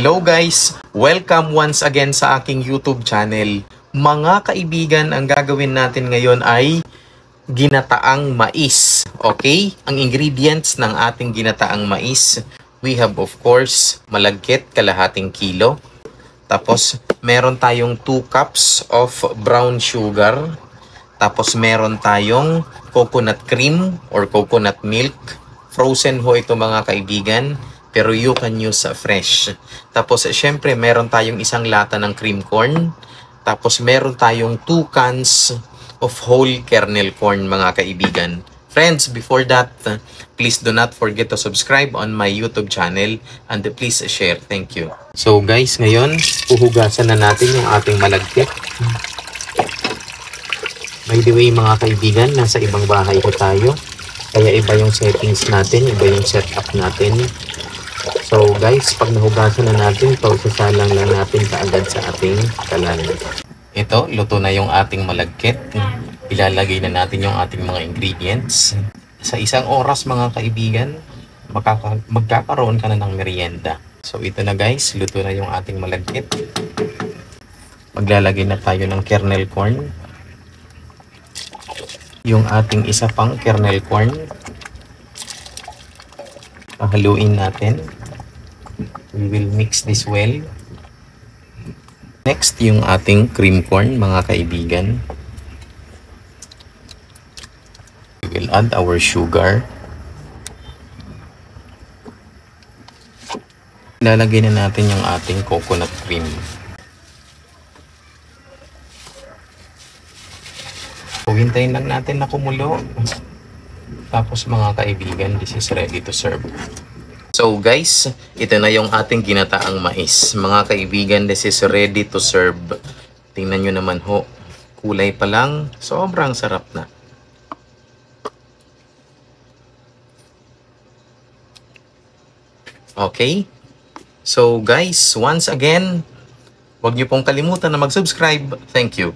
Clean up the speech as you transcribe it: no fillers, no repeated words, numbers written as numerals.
Hello guys! Welcome once again sa aking YouTube channel. Mga kaibigan, ang gagawin natin ngayon ay ginataang mais. Okay? Ang ingredients ng ating ginataang mais, we have of course malagkit, kalahating kilo. Tapos meron tayong 2 cups of brown sugar. Tapos meron tayong coconut cream or coconut milk. Frozen ho ito mga kaibigan, pero you can use fresh. Tapos syempre meron tayong isang lata ng cream corn. Tapos meron tayong 2 cans of whole kernel corn mga kaibigan. Friends, before that, please do not forget to subscribe on my YouTube channel and please share. Thank you. So guys, ngayon, uhugasan na natin yung ating malagkit. By the way mga kaibigan, nasa ibang bahay ko tayo. Kaya iba yung settings natin, iba yung setup natin. So guys, pag nahugasan na natin, pausasalang lang natin kaagad sa ating kalan. Ito, luto na yung ating malagkit. Ilalagay na natin yung ating mga ingredients. Sa isang oras mga kaibigan, magkakaroon ka na ng merienda. So ito na guys, luto na yung ating malagkit. Maglalagay na tayo ng kernel corn. Yung ating isa pang kernel corn. Pahaluin natin. We will mix this well. Next, yung ating cream corn mga kaibigan. We will add our sugar. Lalagay na natin yung ating coconut cream. Hintayin lang natin na kumulo. Tapos mga kaibigan, this is ready to serve. So guys, ito na yung ating ginataang mais. Mga kaibigan, this is ready to serve. Tingnan nyo naman ho. Kulay pa lang, sobrang sarap na. Okay? So guys, once again, huwag nyo pong kalimutan na mag-subscribe. Thank you.